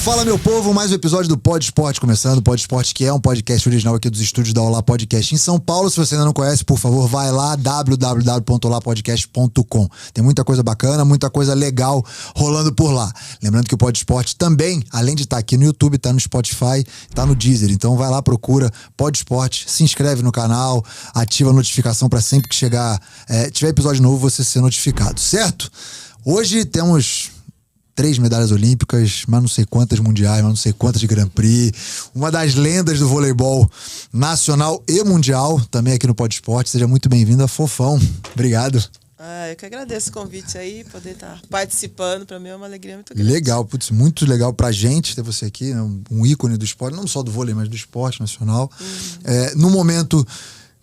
Fala, meu povo, mais um episódio do Pod Esporte começando. Pod Esporte, que é um podcast original aqui dos estúdios da Olá Podcast em São Paulo. Se você ainda não conhece, por favor, vai lá, www.olapodcast.com. Tem muita coisa bacana, muita coisa legal rolando por lá. Lembrando que o Pod Esporte também, além de estar aqui no YouTube, está no Spotify, está no Deezer. Então vai lá, procura Pod Esporte, se inscreve no canal, ativa a notificação para sempre que chegar, tiver episódio novo, você ser notificado, certo? Hoje temos 3 medalhas olímpicas, mas não sei quantas mundiais, mas não sei quantas de Grand Prix. Uma das lendas do voleibol nacional e mundial, também aqui no Pod Esporte. Seja muito bem-vinda, Fofão. Obrigado. Eu que agradeço o convite aí, poder estar participando. Para mim é uma alegria muito grande. Legal, putz, muito legal pra gente ter você aqui, né? Um ícone do esporte, não só do vôlei, mas do esporte nacional. Num momento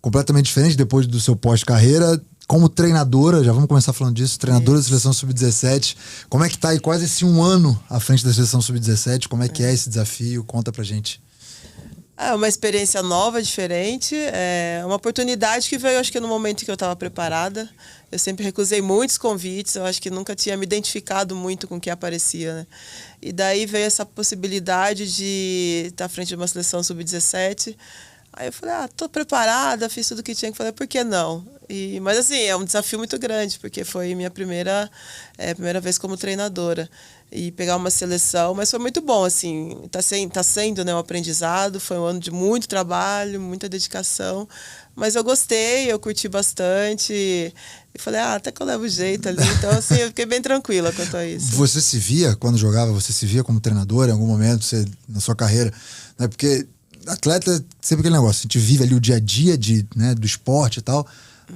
completamente diferente, depois do seu pós-carreira, como treinadora, já vamos começar falando disso, treinadora da Seleção Sub-17, como é que tá aí quase esse um ano à frente da Seleção Sub-17, como é que é esse desafio? Conta pra gente. É uma experiência nova, diferente, é uma oportunidade que veio, acho que no momento que eu estava preparada. Eu sempre recusei muitos convites, eu acho que nunca tinha me identificado muito com o que aparecia, né? E daí veio essa possibilidade de estar à frente de uma Seleção Sub-17. Aí eu falei, tô preparada, fiz tudo o que tinha que fazer, por que não? Mas assim, é um desafio muito grande, porque foi minha primeira vez como treinadora. E pegar uma seleção, mas foi muito bom, assim, tá sendo, né, um aprendizado, foi um ano de muito trabalho, muita dedicação, mas eu gostei, eu curti bastante, e falei, até que eu levo jeito ali, então assim, eu fiquei bem tranquila quanto a isso. Você se via, quando jogava, você se via como treinadora em algum momento, na sua carreira, né, porque atleta, sempre aquele negócio, a gente vive ali o dia a dia do esporte e tal,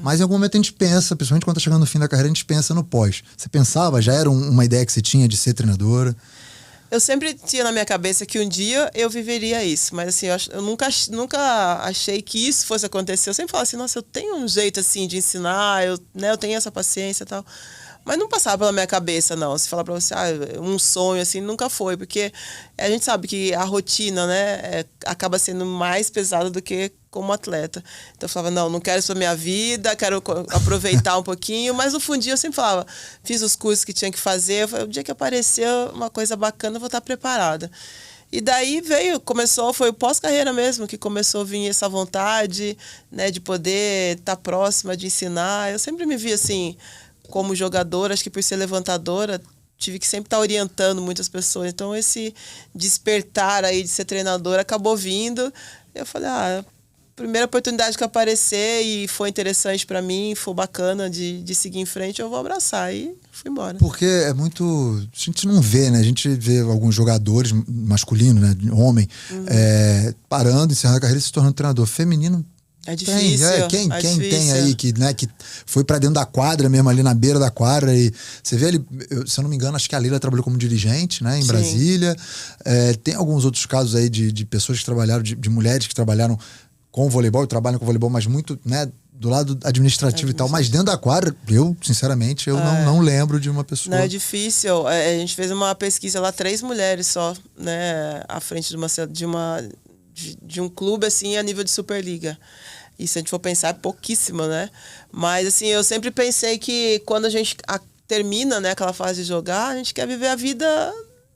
mas em algum momento a gente pensa, principalmente quando tá chegando no fim da carreira, a gente pensa no pós. Você pensava, já era uma ideia que você tinha de ser treinadora? Eu sempre tinha na minha cabeça que um dia eu viveria isso, mas assim, eu nunca achei que isso fosse acontecer. Eu sempre falava assim, nossa, eu tenho um jeito assim de ensinar, eu tenho essa paciência e tal. Mas não passava pela minha cabeça, não. Se falar pra você, um sonho, assim, nunca foi. Porque a gente sabe que a rotina, né, acaba sendo mais pesada do que como atleta. Então eu falava, não quero isso pra minha vida, quero aproveitar um pouquinho. Mas no fundinho eu sempre falava, fiz os cursos que tinha que fazer. Eu falei, o dia que aparecer uma coisa bacana, eu vou estar preparada. E daí foi o pós-carreira mesmo, que começou a vir essa vontade, né, de poder estar próxima, de ensinar. Eu sempre me vi assim, como jogadora, acho que por ser levantadora, tive que sempre estar orientando muitas pessoas. Então, esse despertar aí de ser treinadora acabou vindo. Eu falei, primeira oportunidade que aparecer e foi interessante para mim, foi bacana de seguir em frente, eu vou abraçar. E fui embora. Porque é muito... A gente não vê, né? A gente vê alguns jogadores masculinos, né? Homem, parando, encerrando a carreira e se tornando treinador. Feminino, é difícil. Quem tem aí que foi pra dentro da quadra mesmo, ali na beira da quadra, e você vê ali, se eu não me engano, acho que a Leila trabalhou como dirigente, né, em Sim. Brasília. Tem alguns outros casos aí de pessoas que trabalharam, de mulheres que trabalharam com voleibol, e trabalham com voleibol, mas muito, né, do lado administrativo e tal, mas dentro da quadra, sinceramente, não lembro de uma pessoa. Não, é difícil. A gente fez uma pesquisa lá, 3 mulheres só, né, à frente de um clube, assim, a nível de Superliga. E se a gente for pensar, é pouquíssimo, né? Mas, assim, eu sempre pensei que quando a gente termina, né, aquela fase de jogar, a gente quer viver a vida,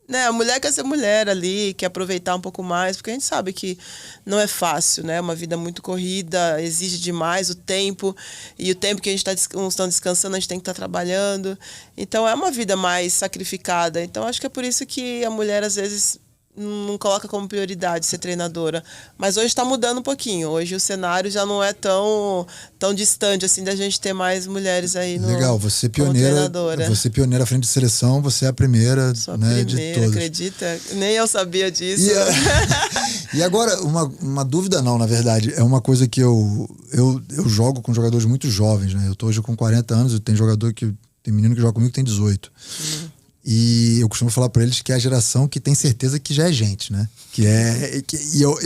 né? A mulher quer ser mulher ali, quer aproveitar um pouco mais, porque a gente sabe que não é fácil, né? Uma vida muito corrida, exige demais o tempo, e o tempo que a gente uns estão descansando, a gente tem que estar trabalhando. Então, é uma vida mais sacrificada. Então, acho que é por isso que a mulher, às vezes, não coloca como prioridade ser treinadora. Mas hoje está mudando um pouquinho. Hoje o cenário já não é tão distante assim da gente ter mais mulheres aí no Legal, você pioneira à frente de seleção, você é a primeira, né, de todas. Acredita? Nem eu sabia disso. E agora, uma dúvida não, na verdade, é uma coisa que eu jogo com jogadores muito jovens, né? Eu tô hoje com 40 anos, tem menino que joga comigo que tem 18. E eu costumo falar pra eles que é a geração que tem certeza que já é gente, né? E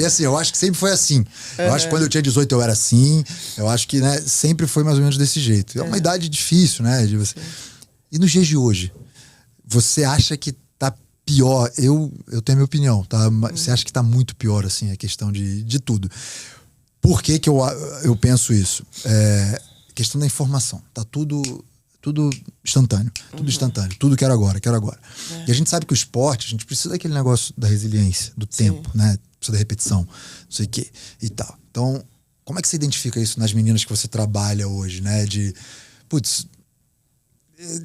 assim, eu acho que sempre foi assim. Eu acho que quando eu tinha 18 eu era assim. Eu acho que, né, sempre foi mais ou menos desse jeito. É uma idade difícil, né? E nos dias de hoje, você acha que tá pior? Eu tenho a minha opinião, tá? Você acha que tá muito pior, assim, a questão de tudo. Por que eu penso isso? Questão da informação. Tá tudo tudo instantâneo. Tudo instantâneo. Tudo quero agora. E a gente sabe que o esporte, a gente precisa daquele negócio da resiliência, do tempo, né? Precisa da repetição, não sei o quê e tal. Então, como é que você identifica isso nas meninas que você trabalha hoje, né? Putz,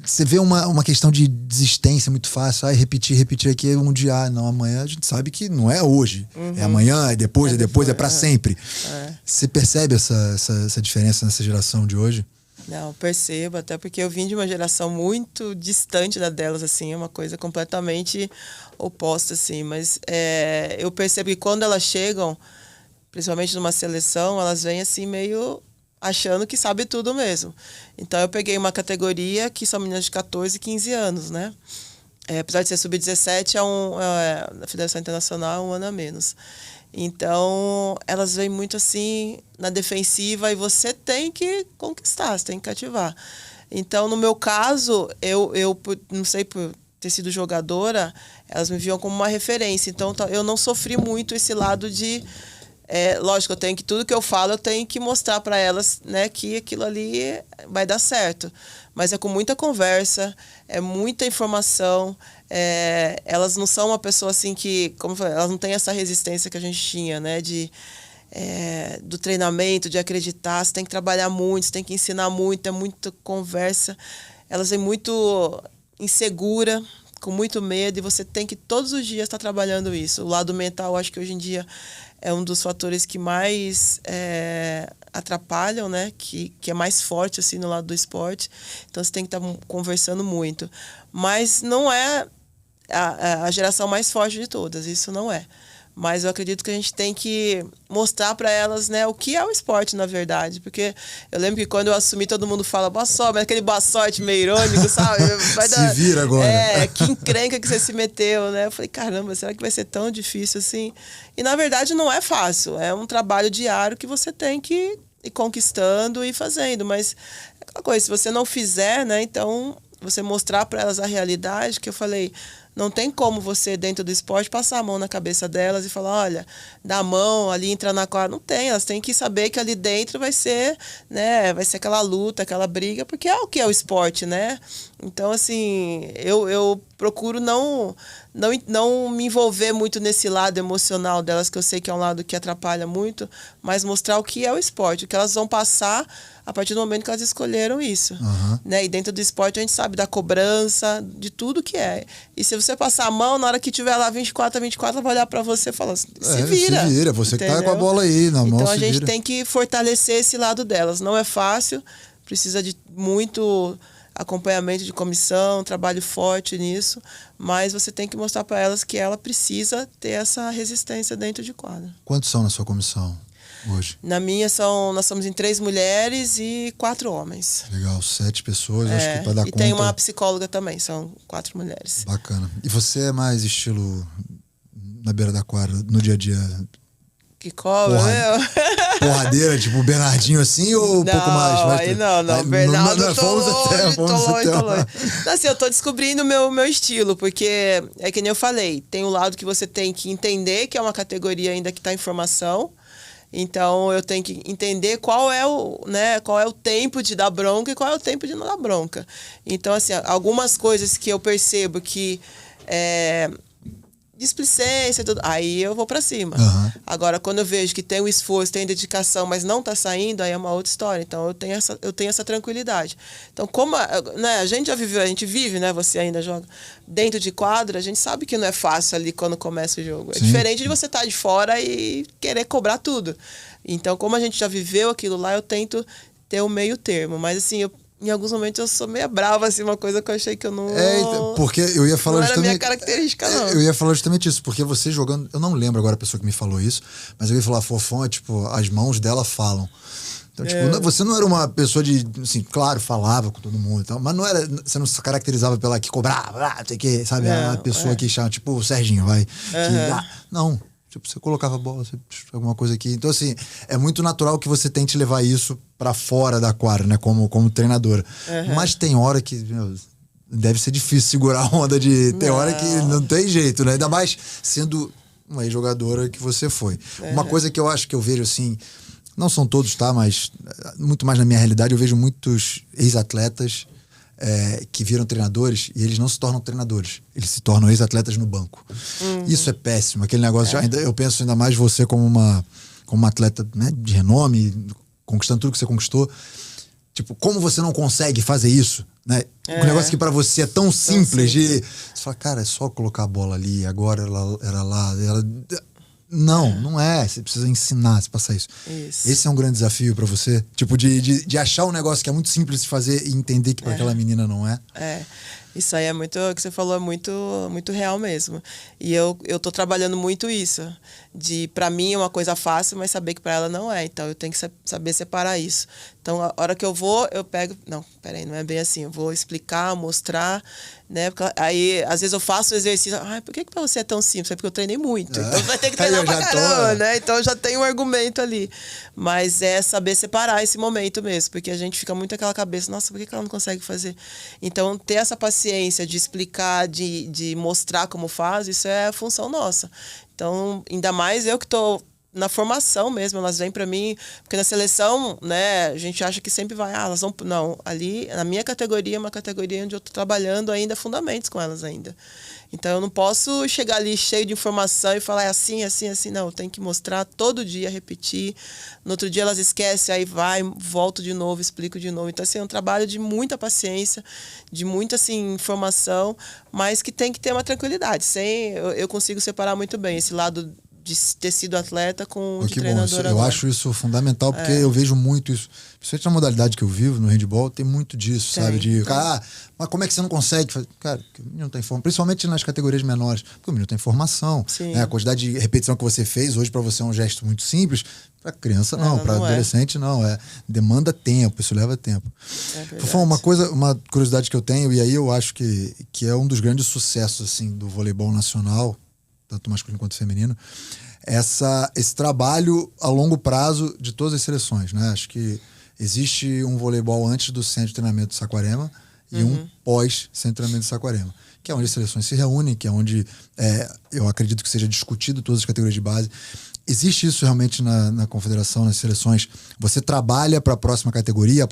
você vê uma questão de desistência muito fácil. Repetir aqui um dia. Não, amanhã a gente sabe que não é hoje. É amanhã, é depois, é pra sempre. Você percebe essa diferença nessa geração de hoje? Não, percebo, até porque eu vim de uma geração muito distante da delas, assim, é uma coisa completamente oposta, assim, mas eu percebo que quando elas chegam, principalmente numa seleção, elas vêm assim meio achando que sabe tudo mesmo. Então eu peguei uma categoria que são meninas de 14, 15 anos, né? Apesar de ser sub-17, na Federação Internacional, 1 ano a menos. Então, elas vêm muito assim, na defensiva, e você tem que conquistar, você tem que cativar. Então, no meu caso, eu não sei, por ter sido jogadora, elas me viam como uma referência. Então, eu não sofri muito esse lado de... lógico, tudo que eu falo, eu tenho que mostrar para elas, né, que aquilo ali vai dar certo. Mas é com muita conversa, é muita informação. Elas não são uma pessoa assim que, como eu falei, elas não têm essa resistência que a gente tinha, né, do treinamento, de acreditar. Você tem que trabalhar muito, você tem que ensinar muito, é muita conversa. Elas vêm muito insegura, com muito medo, e você tem que todos os dias estar trabalhando isso. O lado mental, acho que hoje em dia é um dos fatores que mais atrapalham, né? Que é mais forte assim, no lado do esporte. Então, você tem que estar conversando muito. Mas não é a geração mais forte de todas, isso não é. Mas eu acredito que a gente tem que mostrar para elas, né, o que é o esporte, na verdade. Porque eu lembro que quando eu assumi, todo mundo fala boa sorte, mas aquele boa sorte meio irônico, sabe? Se vira agora. Que encrenca que você se meteu, né? Eu falei, caramba, será que vai ser tão difícil assim? E, na verdade, não é fácil. É um trabalho diário que você tem que ir conquistando e fazendo. Mas é aquela coisa, se você não fizer, né, então você mostrar para elas a realidade, que eu falei... Não tem como você, dentro do esporte, passar a mão na cabeça delas e falar, olha, dá a mão, ali entrar na quadra. Não tem, elas têm que saber que ali dentro vai ser, né, vai ser aquela luta, aquela briga, porque é o que é o esporte, né? Então, assim, eu procuro não me envolver muito nesse lado emocional delas, que eu sei que é um lado que atrapalha muito, mas mostrar o que é o esporte, o que elas vão passar a partir do momento que elas escolheram isso. Né? E dentro do esporte a gente sabe da cobrança, de tudo que é. E se você passar a mão, na hora que tiver lá 24-24, ela vai olhar pra você e falar, se vira. Se vira, você entendeu? Que tá com a bola aí na mão. Então a gente tem que fortalecer esse lado delas. Não é fácil, precisa de muito acompanhamento de comissão, trabalho forte nisso, mas você tem que mostrar para elas que ela precisa ter essa resistência dentro de quadra. Quantos são na sua comissão hoje? Na minha nós somos em 3 mulheres e 4 homens. Legal, 7 pessoas, acho que para dar e conta. tem uma psicóloga também, são 4 mulheres. Bacana. E você é mais estilo na beira da quadra, no dia a dia? Que cobra, porradeira, tipo o Bernardinho assim, ou um pouco mais? Aí não, Bernardo, tô longe. Assim, eu tô descobrindo o meu estilo, porque é que nem eu falei, tem um lado que você tem que entender, que é uma categoria ainda que tá em formação, então eu tenho que entender qual é o tempo de dar bronca e qual é o tempo de não dar bronca. Então, assim, algumas coisas que eu percebo que displicência, tudo, aí eu vou pra cima. Agora, quando eu vejo que tem o esforço, tem dedicação, mas não tá saindo, aí é uma outra história. Então, eu tenho essa tranquilidade. Então, como né, a gente já viveu, a gente vive, né? Você ainda joga dentro de quadra, a gente sabe que não é fácil ali quando começa o jogo. É diferente de você estar de fora e querer cobrar tudo. Então, como a gente já viveu aquilo lá, eu tento ter o meio termo. Mas, assim, em alguns momentos eu sou meio brava, assim, uma coisa que eu achei que eu não... porque eu ia falar não justamente... era minha característica, não. Eu ia falar justamente isso, porque você jogando... Eu não lembro agora a pessoa que me falou isso, mas eu ia falar, Fofão, tipo, as mãos dela falam. Então, tipo, você não era uma pessoa de... Assim, claro, falava com todo mundo e tal, mas não era... Você não se caracterizava pela que cobrava, não sei o que, sabe? A pessoa que chama, tipo, o Serginho, vai. Não. Tipo, você colocava a bola, alguma coisa aqui. Então, assim, é muito natural que você tente levar isso pra fora da quadra, né? Como treinadora. Mas tem hora que, deve ser difícil segurar a onda de... Tem hora que não tem jeito, né? Ainda mais sendo uma ex-jogadora que você foi. Uma coisa que eu acho que eu vejo, assim... Não são todos, tá? Mas muito mais na minha realidade, eu vejo muitos ex-atletas que viram treinadores e eles não se tornam treinadores. Eles se tornam ex-atletas no banco. Isso é péssimo. Aquele negócio, eu penso ainda mais você como uma atleta, né, de renome, conquistando tudo que você conquistou. Tipo, como você não consegue fazer isso? Né? Um negócio que pra você é tão simples de... Você fala, cara, é só colocar a bola ali, agora ela era lá. Não é. Você precisa ensinar, você passar isso. Esse é um grande desafio pra você? Tipo, de achar um negócio que é muito simples de fazer e entender que pra aquela menina não é? Isso aí é muito, o que você falou, é muito, muito real mesmo. E eu tô trabalhando muito isso. Pra mim é uma coisa fácil, mas saber que pra ela não é. Então eu tenho que saber separar isso. Então a hora que eu vou, eu pego... Não, peraí, não é bem assim. Eu vou explicar, mostrar, né? Porque aí, às vezes eu faço o exercício. Por que pra você é tão simples? É porque eu treinei muito. Então você vai ter que treinar pra caramba, né? Então eu já tenho um argumento ali. Mas é saber separar esse momento mesmo. Porque a gente fica muito naquela cabeça, nossa, por que ela não consegue fazer? Então ter essa paciência de explicar, de mostrar como faz, isso é a função nossa. Então, ainda mais eu que estou na formação mesmo, elas vêm para mim, porque na seleção, né, a gente acha que sempre vai, elas vão... Não, ali, na minha categoria, é uma categoria onde eu estou trabalhando ainda fundamentos com elas ainda. Então, eu não posso chegar ali cheio de informação e falar assim, assim, assim. Não, eu tenho que mostrar todo dia, repetir. No outro dia elas esquecem, aí vai, volto de novo, explico de novo. Então, assim, é um trabalho de muita paciência, de muita, assim, informação, mas que tem que ter uma tranquilidade. Eu consigo separar muito bem esse lado de ter sido atleta com de treinador agora. Eu acho isso fundamental, porque eu vejo muito isso. Principalmente na modalidade que eu vivo, no handball, tem muito disso, sabe? Mas como é que você não consegue fazer? Cara, porque o menino tem formação, principalmente nas categorias menores, porque o menino tem formação. Né? A quantidade de repetição que você fez hoje para você é um gesto muito simples, para criança não, para adolescente não. Demanda tempo, isso leva tempo. Fofão, uma curiosidade que eu tenho, e aí eu acho que é um dos grandes sucessos assim, do voleibol nacional, tanto masculino quanto feminino, esse trabalho a longo prazo de todas as seleções, né? Acho que existe um voleibol antes do centro de treinamento de Saquarema e um pós-centro de treinamento de Saquarema, que é onde as seleções se reúnem, que é onde eu acredito que seja discutido todas as categorias de base. Existe isso realmente na confederação, nas seleções? Você trabalha para a próxima categoria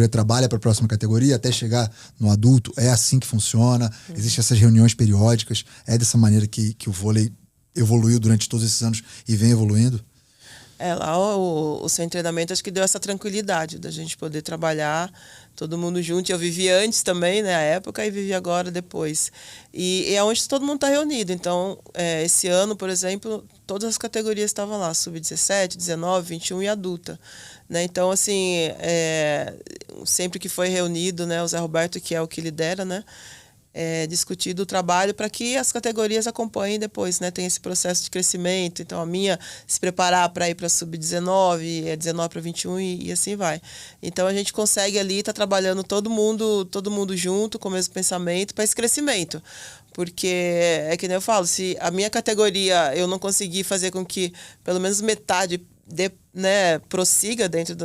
trabalha para a próxima categoria até chegar no adulto? É assim que funciona? Existem essas reuniões periódicas? É dessa maneira que o vôlei evoluiu durante todos esses anos e vem evoluindo? Lá o seu treinamento acho que deu essa tranquilidade da gente poder trabalhar todo mundo junto. Eu vivi antes também, né, a época, e vivi agora depois. E é onde todo mundo está reunido. Então, esse ano, por exemplo, todas as categorias estavam lá, sub-17, 19, 21 e adulta. Né? Então, assim, sempre que foi reunido, né, o Zé Roberto, que é o que lidera, né, discutido o trabalho para que as categorias acompanhem depois, né? Tem esse processo de crescimento. Então, a minha se preparar para ir para sub-19, 19 para 21 e assim vai. Então, a gente consegue ali estar trabalhando todo mundo junto, com o mesmo pensamento, para esse crescimento. Porque é que nem eu falo, se a minha categoria eu não conseguir fazer com que pelo menos metade prossiga dentro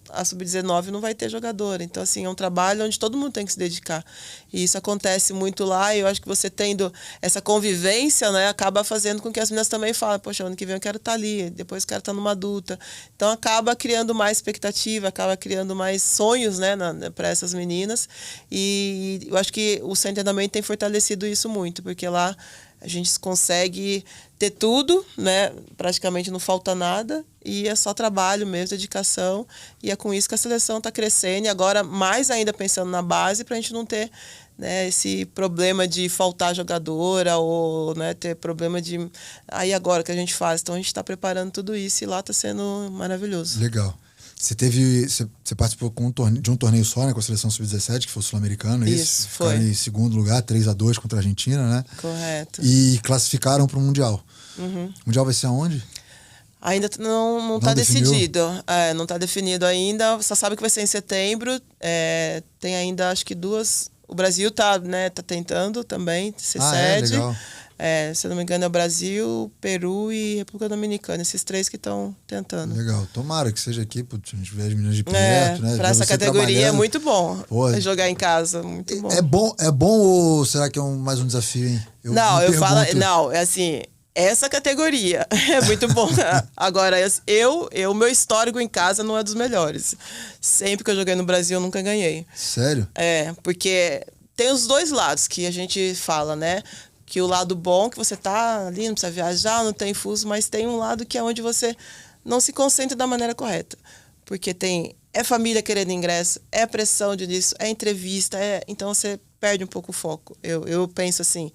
a sub-19 não vai ter jogador. Então, assim, é um trabalho onde todo mundo tem que se dedicar. E isso acontece muito lá, e eu acho que você tendo essa convivência, né, acaba fazendo com que as meninas também falem, poxa, ano que vem eu quero estar ali, depois eu quero estar numa adulta. Então, acaba criando mais expectativa, acaba criando mais sonhos, né, para essas meninas. E eu acho que o Centro também tem fortalecido isso muito, porque lá a gente consegue ter tudo, né? Praticamente não falta nada, e é só trabalho mesmo, dedicação, e é com isso que a seleção está crescendo, e agora mais ainda pensando na base, para a gente não ter, né, esse problema de faltar jogadora, ou, né, ter problema de... Aí agora o que a gente faz? Então a gente está preparando tudo isso, e lá está sendo maravilhoso. Legal. Você participou de um torneio só, né, com a seleção sub-17, que foi o sul-americano. Isso, foi. Ficaram em segundo lugar, 3-2 contra a Argentina, né? Correto. E classificaram para o Mundial. O Mundial vai ser aonde? Ainda não está decidido. Não está definido ainda. Só sabe que vai ser em setembro. Tem ainda, acho que 2... O Brasil tá tentando também ser sede. Legal. Se eu não me engano, é o Brasil, Peru e República Dominicana. Esses 3 que estão tentando. Legal. Tomara que seja aqui, a gente vê as meninas de perto, né? Para essa categoria é muito bom. Jogar em casa, muito bom. É bom ou será que é mais um desafio, hein? É assim, essa categoria. É muito bom. Agora, meu histórico em casa não é dos melhores. Sempre que eu joguei no Brasil, eu nunca ganhei. Sério? Porque tem os dois lados que a gente fala, né? Que o lado bom, que você tá ali, não precisa viajar, não tem fuso, mas tem um lado que é onde você não se concentra da maneira correta. Porque é família querendo ingresso, é pressão disso, é entrevista, então você perde um pouco o foco. Eu penso assim,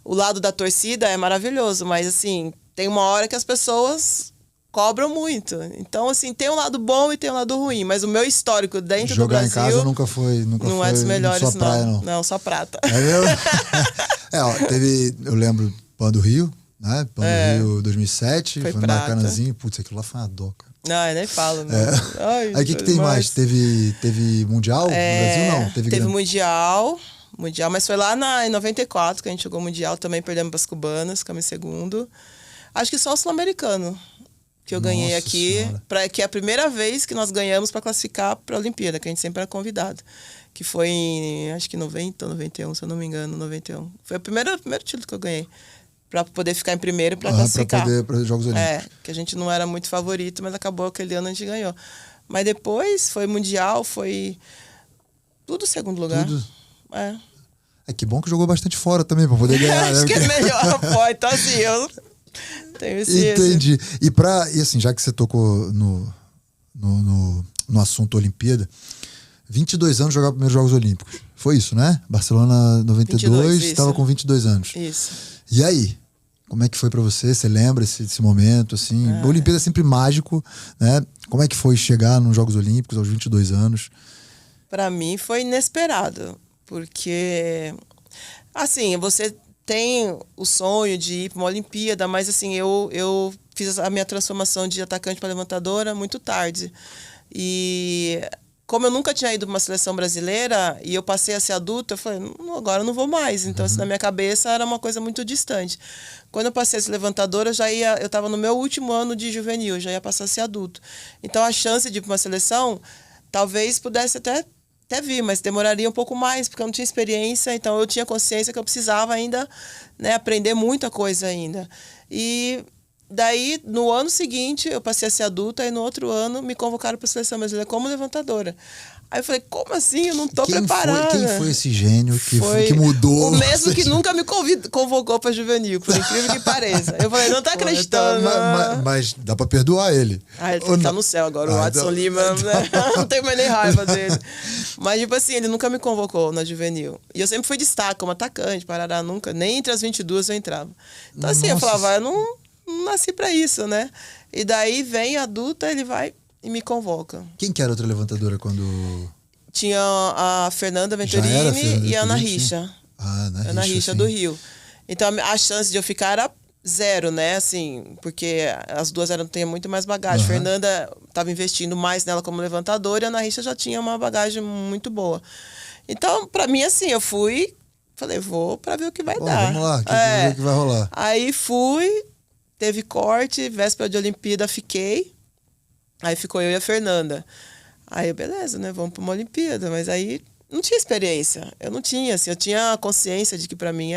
o lado da torcida é maravilhoso, mas assim, tem uma hora que as pessoas cobram muito. Então, assim, tem um lado bom e tem um lado ruim, mas o meu histórico dentro do Brasil... Jogar em casa nunca foi é dos melhores, só praia, não. Não, só prata. É mesmo? Eu lembro Pan do Rio, né? Pan do Rio 2007, foi no Maracanãzinho. Putz, aquilo lá foi uma doca. Não, eu nem falo. Não. Aí o que tem mais? Teve Mundial no Brasil? Não, teve Mundial, mas foi lá em 94 que a gente jogou Mundial, também perdemos para as cubanas, ficamos em segundo. Acho que só o Sul-Americano que eu ganhei aqui, que é a primeira vez que nós ganhamos para classificar para a Olimpíada, que a gente sempre era convidado. Que foi em, acho que 90 ou 91, se eu não me engano, 91. Foi o primeiro título que eu ganhei. Para poder ficar em primeiro para classificar. Para os Jogos Olímpicos. Que a gente não era muito favorito, mas acabou aquele ano a gente ganhou. Mas depois foi Mundial, foi tudo segundo lugar. Tudo? Que bom que jogou bastante fora também, para poder ganhar. Acho que é melhor, pô. Então assim, eu tenho esse... Entendi. E assim, já que você tocou no assunto Olimpíada, 22 anos jogar os primeiros Jogos Olímpicos. Foi isso, né? Barcelona 92, estava com 22 anos. Isso. E aí? Como é que foi pra você? Você lembra esse momento, assim? A Olimpíada é sempre mágico, né? Como é que foi chegar nos Jogos Olímpicos aos 22 anos? Pra mim foi inesperado, porque, assim, você tem o sonho de ir pra uma Olimpíada, mas, assim, eu fiz a minha transformação de atacante para levantadora muito tarde. E como eu nunca tinha ido para uma seleção brasileira e eu passei a ser adulta, eu falei, agora eu não vou mais. Então, assim, na minha cabeça era uma coisa muito distante. Quando eu passei a ser levantadora, eu estava no meu último ano de juvenil, já ia passar a ser adulto. Então, a chance de ir para uma seleção, talvez pudesse até vir, mas demoraria um pouco mais, porque eu não tinha experiência, então eu tinha consciência que eu precisava ainda, né, aprender muita coisa ainda. E daí, no ano seguinte, eu passei a ser adulta e no outro ano me convocaram para a seleção brasileira como levantadora. Aí eu falei, como assim? Eu não estou preparada. Quem foi esse gênio que mudou? O mesmo que nunca me convocou para juvenil, por incrível que pareça. Eu falei, não tá acreditando. Mas dá para perdoar ele. Ele tá no céu agora, o Watson Lima, né? Não tenho mais nem raiva dele. Mas, tipo assim, ele nunca me convocou na juvenil. E eu sempre fui destaque como atacante, parará, nunca. Nem entre as 22 eu entrava. Então, assim, eu falava, eu não nasci para isso, né? E daí vem adulta, ele vai e me convoca. Quem que era outra levantadora quando... Tinha a Fernanda Venturini e a Ana Richa. Ana Richa do Rio. Então a chance de eu ficar era zero, né? Assim, porque as duas têm muito mais bagagem. Fernanda estava investindo mais nela como levantadora e a Ana Richa já tinha uma bagagem muito boa. Então, para mim, assim, eu fui, falei, vou para ver o que vai dar. Vamos lá, ver o que vai rolar. Aí fui, teve corte, véspera de Olimpíada fiquei. Aí ficou eu e a Fernanda. Aí, beleza, né? Vamos para uma Olimpíada. Mas aí não tinha experiência. Eu não tinha, assim. Eu tinha consciência de que para mim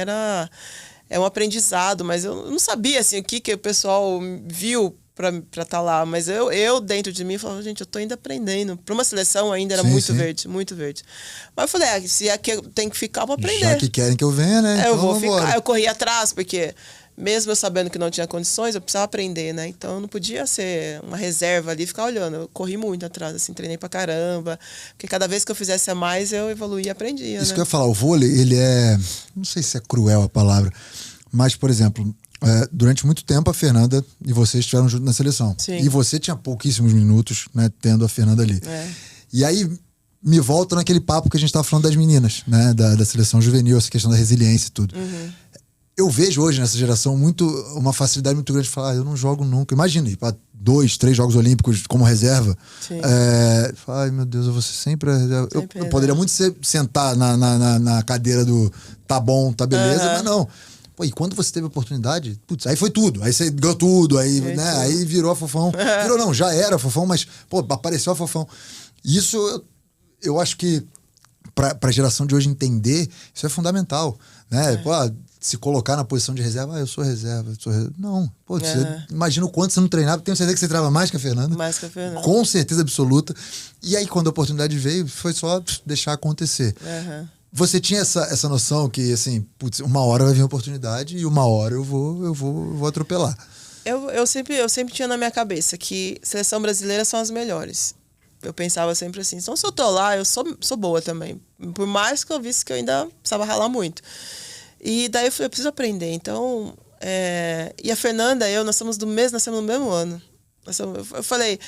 é um aprendizado, mas eu não sabia, assim, o que o pessoal viu para estar lá. Mas eu, dentro de mim, falava, gente, eu tô ainda aprendendo. Para uma seleção ainda era muito verde, muito verde. Mas eu falei, se aqui eu tenho que ficar, eu vou aprender. Já que querem que eu venha, né? Então eu vou ficar. Eu corri atrás, porque... Mesmo eu sabendo que não tinha condições, eu precisava aprender, né? Então, eu não podia ser uma reserva ali e ficar olhando. Eu corri muito atrás, assim, treinei pra caramba. Porque cada vez que eu fizesse a mais, eu evoluía e aprendia, Isso né? que eu ia falar, o vôlei, ele é... Não sei se é cruel a palavra, mas, por exemplo, durante muito tempo a Fernanda e você estiveram juntos na seleção. Sim. E você tinha pouquíssimos minutos, né, tendo a Fernanda ali. E aí... Me volta naquele papo que a gente estava falando das meninas, né? Da seleção juvenil, essa questão da resiliência e tudo. Eu vejo hoje nessa geração uma facilidade muito grande de falar, eu não jogo nunca. Imagina, ir para 2, 3 Jogos Olímpicos como reserva. Ai, meu Deus, eu vou ser sempre a reserva. Eu poderia muito sentar na cadeira do tá bom, tá beleza, mas não. Pô, e quando você teve a oportunidade, putz, aí foi tudo. Aí você ganhou tudo, aí, né, aí virou a Fofão. Virou não, já era a Fofão, mas pô, apareceu a Fofão. Isso eu acho que pra geração de hoje entender, isso é fundamental, né? Pô, se colocar na posição de reserva, eu sou reserva, Não, pô, você imagina o quanto você não treinava, tenho certeza que você treinava mais que a Fernanda. Mais que a Fernanda. Com certeza absoluta. E aí, quando a oportunidade veio, foi só deixar acontecer. Você tinha essa noção que, assim, putz, uma hora vai vir a oportunidade e uma hora eu vou atropelar. Eu sempre tinha na minha cabeça que seleção brasileira são as melhores. Eu pensava sempre assim, então se eu tô lá, eu sou boa também. Por mais que eu visse que eu ainda precisava ralar muito. E daí eu falei, eu preciso aprender. Então, e a Fernanda e eu, nós somos no mesmo ano. Eu falei,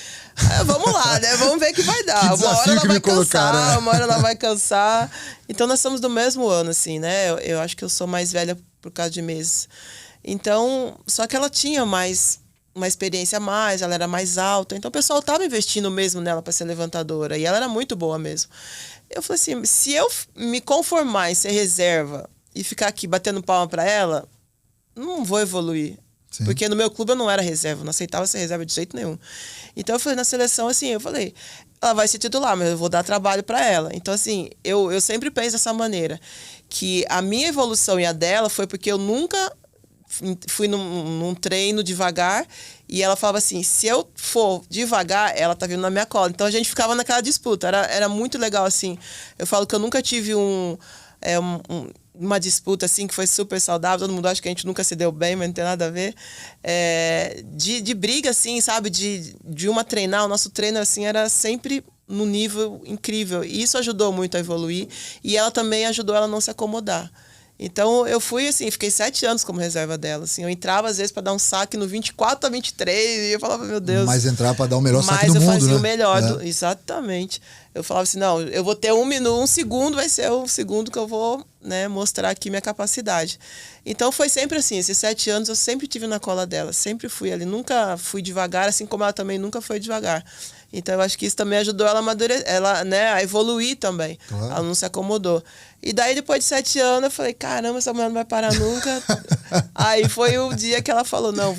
vamos lá, né? Vamos ver o que vai dar. Uma hora ela vai cansar, uma hora ela vai cansar. Então, nós somos do mesmo ano, assim, né? Eu acho que eu sou mais velha por causa de meses. Então, só que ela tinha uma experiência a mais, ela era mais alta. Então, o pessoal estava investindo mesmo nela para ser levantadora. E ela era muito boa mesmo. Eu falei assim, se eu me conformar em ser reserva e ficar aqui batendo palma para ela, não vou evoluir. Sim. Porque no meu clube eu não era reserva, não aceitava ser reserva de jeito nenhum. Então eu falei na seleção assim, ela vai ser titular, mas eu vou dar trabalho para ela. Então assim, eu sempre penso dessa maneira, que a minha evolução e a dela foi porque eu nunca fui num treino devagar e ela falava assim, se eu for devagar, ela tá vindo na minha cola. Então a gente ficava naquela disputa, era muito legal assim. Eu falo que eu nunca tive uma disputa assim que foi super saudável, todo mundo acha que a gente nunca se deu bem, mas não tem nada a ver, de briga assim, sabe, de uma treinar, o nosso treino assim era sempre num nível incrível, e isso ajudou muito a evoluir, e ela também ajudou ela a não se acomodar. Então eu fui assim, fiquei 7 anos como reserva dela, assim, eu entrava às vezes para dar um saque no 24 a 23 e eu falava, meu Deus. Mas entrava para dar o melhor saque do mundo, né? Mas eu fazia o melhor, exatamente. Eu falava assim, não, eu vou ter 1 segundo vai ser o segundo que eu vou, né, mostrar aqui minha capacidade. Então foi sempre assim, esses 7 anos eu sempre tive na cola dela, sempre fui ali, nunca fui devagar, assim como ela também nunca foi devagar. Então eu acho que isso também ajudou ela a amadurecer, né, a evoluir também. Claro. Ela não se acomodou. E daí depois de 7 anos eu falei, caramba, essa mulher não vai parar nunca. Aí foi o dia que ela falou, não,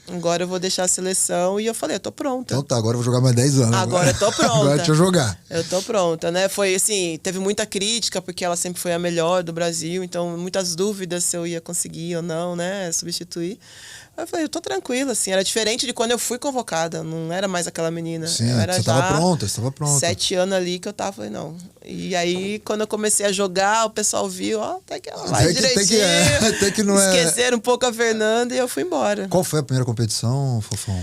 agora eu vou deixar a seleção. E eu falei, eu tô pronta. Então tá, agora eu vou jogar mais 10 anos. Agora eu tô pronta. Agora deixa eu jogar. Eu tô pronta, né? Foi assim, teve muita crítica, porque ela sempre foi a melhor do Brasil. Então, muitas dúvidas se eu ia conseguir ou não, né? Substituir. Eu falei, eu tô tranquila, assim. Era diferente de quando eu fui convocada. Não era mais aquela menina. Sim, você tava pronta, 7 anos ali que eu tava, falei, não. E aí, quando eu comecei a jogar, o pessoal viu, até que ela vai direitinho. Até que não Esqueceram um pouco a Fernanda e eu fui embora. Qual foi a primeira competição, Fofão?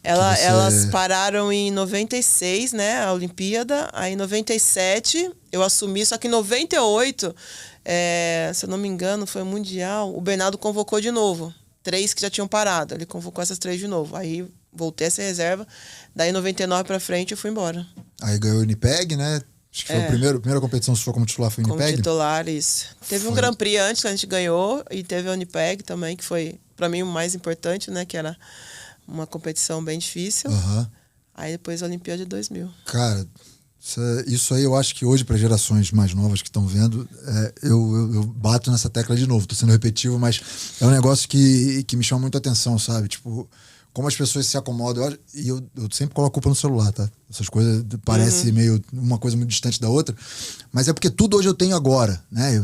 Elas pararam em 96, né, a Olimpíada. Aí em 97 eu assumi, só que em 98, se eu não me engano, foi o Mundial, o Bernardo convocou de novo. 3 que já tinham parado, ele convocou essas 3 de novo. Aí voltei a ser reserva, daí em 99 pra frente eu fui embora. Aí ganhou o Unipeg, né? Acho que foi a primeira competição sua como titular foi o Unipeg? Como titular, isso. Teve um Grand Prix antes que a gente ganhou, e teve a Unipeg também, que foi pra mim o mais importante, né, que era uma competição bem difícil. Aí depois a Olimpíada de 2000. Cara, isso aí eu acho que hoje, para gerações mais novas que estão vendo, eu bato nessa tecla de novo. Tô sendo repetitivo, mas é um negócio que me chama muito a atenção, sabe? Tipo, como as pessoas se acomodam. E eu sempre coloco a culpa no celular, tá? Essas coisas parecem meio uma coisa muito distante da outra. Mas é porque tudo hoje eu tenho agora, né?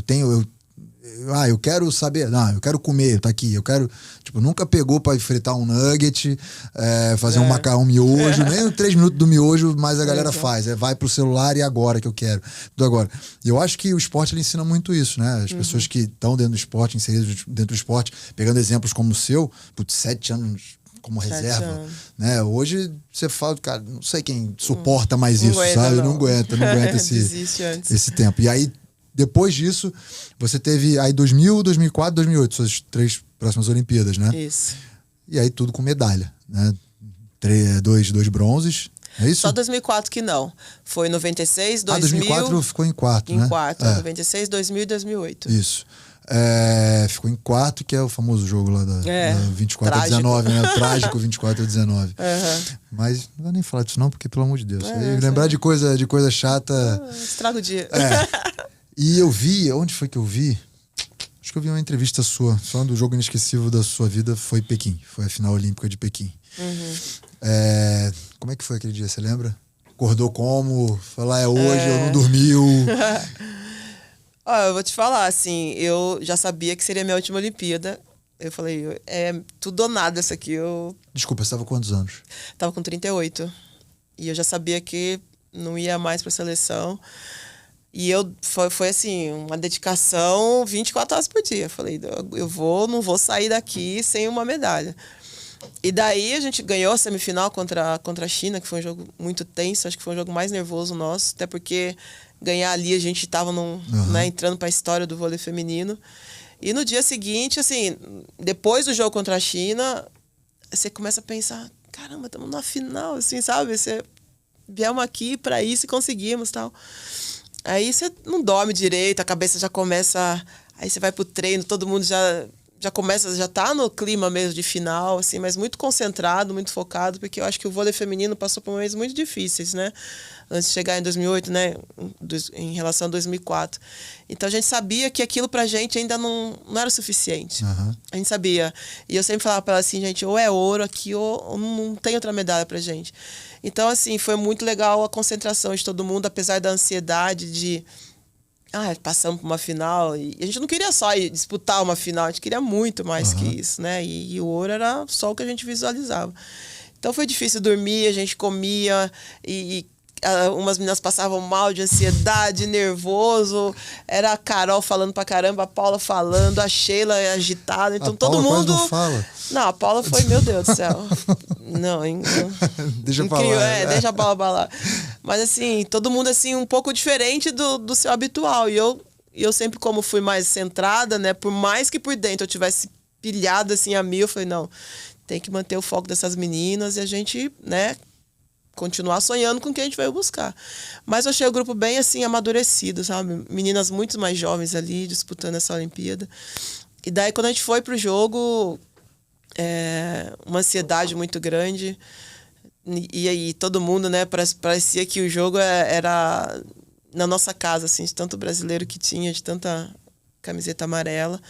Eu quero saber, eu quero comer, tá aqui. Eu quero, nunca pegou pra fritar um nugget, fazer um macarrão miojo, nem 3 minutos do miojo, mas a galera faz. Vai pro celular e agora que eu quero. Tudo agora. E eu acho que o esporte ele ensina muito isso, né? As pessoas que estão dentro do esporte, inseridas dentro do esporte, pegando exemplos como o seu, 7 anos como reserva, né? Hoje você fala, cara, não sei quem suporta mais isso, sabe? Não aguenta esse tempo. E aí, depois disso, você teve aí 2000, 2004, 2008, suas 3 próximas Olimpíadas, né? Isso. E aí tudo com medalha, né? 2 bronzes, é isso? Só 2004 que não. Foi 96, 2000... 2004 ficou em quarto, né? Em quarto, 96, 2000 e 2008. Isso. Ficou em quarto, que é o famoso jogo lá da 24 a 19, né? O trágico 24 a 19. Mas não vou nem falar disso não, porque pelo amor de Deus. Lembrar de coisa chata... Estraga o dia. E eu vi, onde foi que eu vi? Acho que eu vi uma entrevista sua, falando do jogo inesquecível da sua vida, foi Pequim. Foi a final olímpica de Pequim. Como é que foi aquele dia, você lembra? Acordou como? Falar, hoje, eu não dormiu. Ó, eu vou te falar, assim, eu já sabia que seria a minha última Olimpíada. Eu falei, é tudo ou nada isso aqui. Eu Desculpa, você estava com quantos anos? tava com 38. E eu já sabia que não ia mais pra seleção. E foi assim, uma dedicação 24 horas por dia. Eu falei, não vou sair daqui sem uma medalha. E daí a gente ganhou a semifinal contra a China, que foi um jogo muito tenso, acho que foi um jogo mais nervoso nosso, até porque ganhar ali a gente estava né, entrando para a história do vôlei feminino. E no dia seguinte, assim, depois do jogo contra a China, você começa a pensar, caramba, estamos na final, assim, sabe? Você viemos aqui para isso e conseguimos, tal. Aí você não dorme direito, a cabeça já começa, aí você vai pro treino, todo mundo já começa, já tá no clima mesmo de final, assim, mas muito concentrado, muito focado, porque eu acho que o vôlei feminino passou por momentos muito difíceis, né? Antes de chegar em 2008, né? Em relação a 2004. Então a gente sabia que aquilo pra gente ainda não era o suficiente. A gente sabia. E eu sempre falava pra ela assim, gente, ou é ouro aqui, ou não tem outra medalha pra gente. Então, assim, foi muito legal a concentração de todo mundo, apesar da ansiedade de... passamos por uma final. E a gente não queria só ir disputar uma final, a gente queria muito mais que isso, né? E o ouro era só o que a gente visualizava. Então foi difícil dormir, a gente comia umas meninas passavam mal de ansiedade, nervoso. Era a Carol falando pra caramba, a Paula falando, a Sheila agitada. Então todo mundo. Não fala. Não, a Paula foi, meu Deus do céu. Não, deixa eu falar. Deixa a Paula falar. Mas assim, todo mundo assim, um pouco diferente do seu habitual. E eu sempre, como fui mais centrada, né? Por mais que por dentro eu tivesse pilhado assim a mil, eu falei, não, tem que manter o foco dessas meninas e a gente, né? Continuar sonhando com o que a gente veio buscar. Mas eu achei o grupo bem, assim, amadurecido, sabe? Meninas muito mais jovens ali, disputando essa Olimpíada. E daí, quando a gente foi pro jogo, uma ansiedade muito grande. E aí, todo mundo, né? Parecia que o jogo era na nossa casa, assim, de tanto brasileiro que tinha, de tanta camiseta amarela.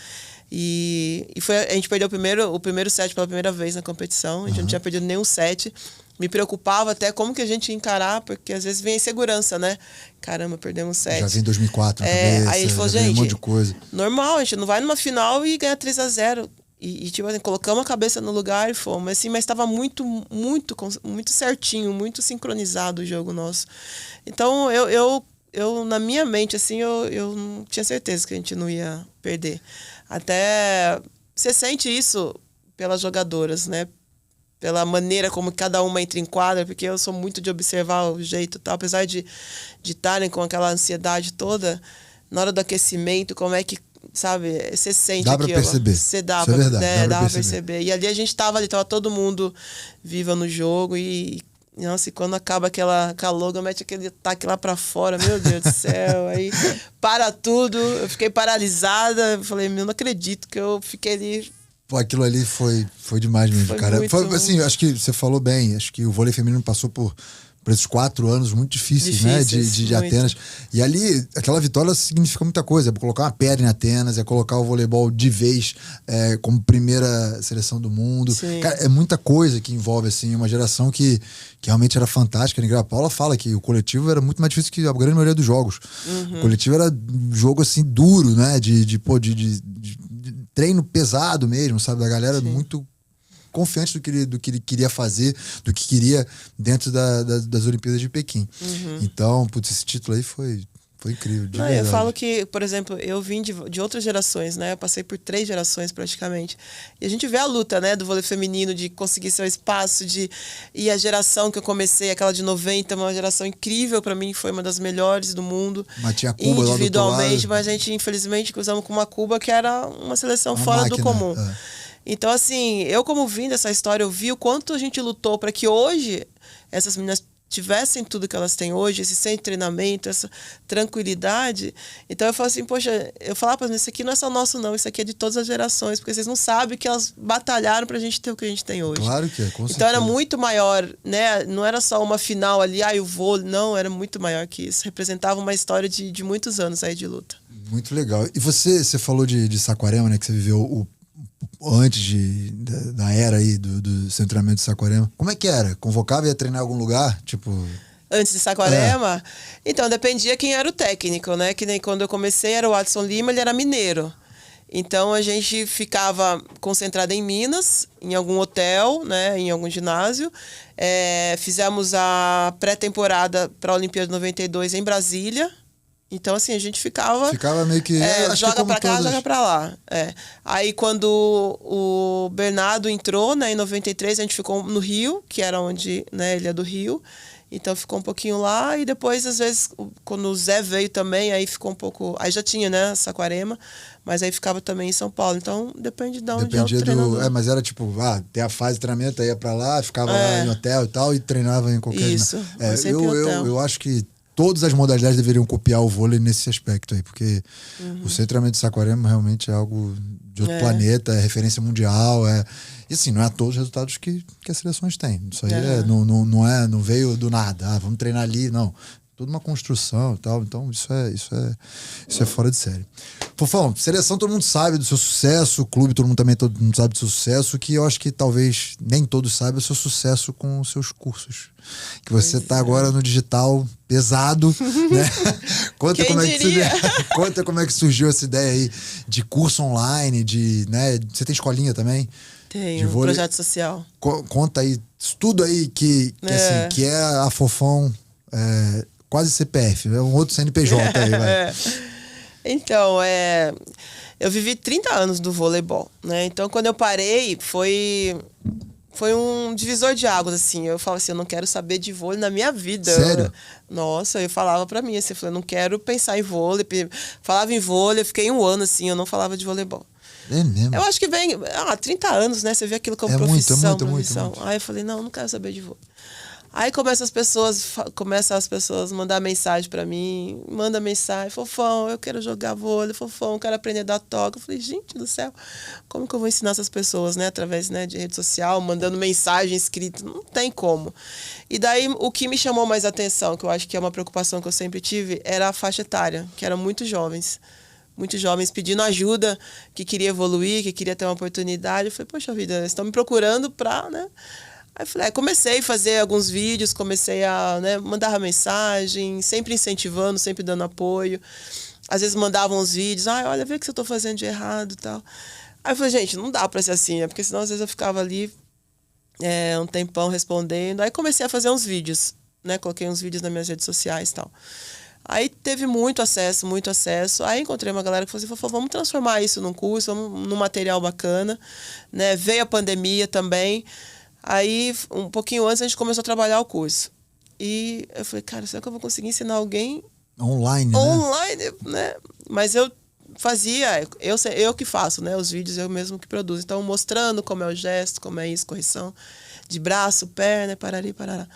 E a gente perdeu o primeiro set pela primeira vez na competição. A gente não tinha perdido nenhum set. Me preocupava até como que a gente ia encarar, porque às vezes vem a insegurança, né? Caramba, perdemos 7. Já vem 2004 na cabeça, aí a gente falou, um monte de coisa. Normal, a gente não vai numa final e ganha 3-0. E tipo assim, colocamos a cabeça no lugar e fomos. Assim, mas estava muito, muito, muito certinho, muito sincronizado o jogo nosso. Então, eu na minha mente, assim, eu não tinha certeza que a gente não ia perder. Até você sente isso pelas jogadoras, né? Pela maneira como cada uma entra em quadra, porque eu sou muito de observar o jeito e tal, apesar de estarem com aquela ansiedade toda, na hora do aquecimento, como é que, sabe, você sente dá pra perceber. Você dá Isso é verdade, né, dá pra perceber. E ali a gente tava todo mundo viva no jogo e nossa, e quando acaba aquela logo, mete aquele ataque lá pra fora, meu Deus do céu, aí para tudo, eu fiquei paralisada, eu falei, meu, não acredito que eu fiquei ali. Pô, aquilo ali foi demais mesmo, cara. Foi assim, acho que você falou bem, acho que o vôlei feminino passou por esses 4 anos muito difíceis, né? De Atenas. E ali, aquela vitória significa muita coisa. É colocar uma pedra em Atenas, é colocar o voleibol de vez como primeira seleção do mundo. Sim. Cara, é muita coisa que envolve, assim, uma geração que realmente era fantástica. A Paula fala que o coletivo era muito mais difícil que a grande maioria dos jogos. O coletivo era um jogo, assim, duro, né? De treino pesado mesmo, sabe? Da galera muito confiante do que ele queria fazer, do que queria dentro das Olimpíadas de Pequim. Então, putz, esse título aí foi incrível. Não, eu falo que, por exemplo, eu vim de outras gerações, né? Eu passei por 3 gerações praticamente. E a gente vê a luta, né? Do vôlei feminino, de conseguir seu espaço, e a geração que eu comecei, aquela de 90, uma geração incrível pra mim, foi uma das melhores do mundo. Mas tinha Cuba individualmente, mas a gente, infelizmente, cruzamos com uma Cuba que era uma seleção fora do comum. Então, assim, eu como vim dessa história, eu vi o quanto a gente lutou para que hoje essas meninas tivessem tudo que elas têm hoje, esse centro de treinamento, essa tranquilidade. Então eu falo assim, poxa, eu falava para mim, isso aqui não é só nosso não, isso aqui é de todas as gerações, porque vocês não sabem que elas batalharam pra gente ter o que a gente tem hoje. Claro que é, com certeza. Então era muito maior, né? Não era só uma final ali, eu vou, não, era muito maior que isso. Representava uma história de muitos anos aí de luta. Muito legal. E você falou de Saquarema, né, que você viveu antes da era aí do centro de treinamento de Saquarema. Como é que era? Convocava e ia treinar em algum lugar? Tipo... Antes de Saquarema? Então, dependia quem era o técnico, né? Que nem quando eu comecei era o Adson Lima, ele era mineiro. Então, a gente ficava concentrado em Minas, em algum hotel, né? Em algum ginásio. Fizemos a pré-temporada para a Olimpíada de 92 em Brasília. Então, assim, a gente ficava meio que... joga pra cá, joga pra lá. Aí, quando o Bernardo entrou, né, em 93, a gente ficou no Rio, que era onde, né, ele é do Rio. Então, ficou um pouquinho lá. E depois, às vezes, quando o Zé veio também, aí ficou um pouco... Aí já tinha, né, Saquarema. Mas aí ficava também em São Paulo. Então, depende de onde é o treinador. Mas era tipo, tem a fase de treinamento, aí ia pra lá, ficava lá em hotel e tal, e treinava em qualquer... Isso, sempre em hotel. Eu acho que todas as modalidades deveriam copiar o vôlei nesse aspecto aí, porque o centramento de Saquarema realmente é algo de outro planeta, é referência mundial, e assim, não é a todos os resultados que as seleções têm. Isso aí não veio do nada, vamos treinar ali, não. Tudo uma construção e tal, então isso é fora de série. Fofão, seleção todo mundo sabe do seu sucesso, o clube todo mundo sabe do seu sucesso, que eu acho que talvez nem todos sabem o seu sucesso com os seus cursos. Que você tá agora no digital pesado, né? Conta como é que surgiu essa ideia aí de curso online, né? Você tem escolinha também? Tem, um projeto social. Conta aí, tudo aí que é a Fofão... quase CPF, é um outro CNPJ aí, vai. Então, eu vivi 30 anos do voleibol, né? Então, quando eu parei, foi um divisor de águas, assim. Eu falava assim, eu não quero saber de vôlei na minha vida. Sério? Eu falava pra mim, assim, eu não quero pensar em vôlei. Falava em vôlei, eu fiquei 1 ano, assim, eu não falava de voleibol. É mesmo? Eu acho que vem... 30 anos, né? Você vê aquilo como profissão. Muito. Aí eu falei, não quero saber de vôlei. Aí começam as pessoas a mandar mensagem pra mim, manda mensagem, Fofão, eu quero jogar vôlei, Fofão, eu quero aprender a dar toque. Eu falei, gente do céu, como que eu vou ensinar essas pessoas, né? Através, né, de rede social, mandando mensagem escrita, não tem como. E daí, o que me chamou mais atenção, que eu acho que é uma preocupação que eu sempre tive, era a faixa etária, que eram muito jovens pedindo ajuda, que queria evoluir, que queria ter uma oportunidade. Eu falei, poxa vida, eles estão me procurando pra, né? Aí eu falei, comecei a fazer alguns vídeos, comecei a, né, mandar mensagem, sempre incentivando, sempre dando apoio. Às vezes mandavam uns vídeos, olha, vê o que eu tô fazendo de errado e tal. Aí eu falei, gente, não dá pra ser assim, né? Porque senão às vezes eu ficava ali um tempão respondendo. Aí comecei a fazer uns vídeos, né? Coloquei uns vídeos nas minhas redes sociais e tal. Aí teve muito acesso. Aí encontrei uma galera que falou assim, vamos transformar isso num curso, num material bacana, né? Veio a pandemia também. Aí, um pouquinho antes, a gente começou a trabalhar o curso. E eu falei, cara, será que eu vou conseguir ensinar alguém... Online, né? Mas eu fazia, eu que faço, né? Os vídeos eu mesmo que produzo. Então, mostrando como é o gesto, como é isso, correção de braço, perna, parari, parará.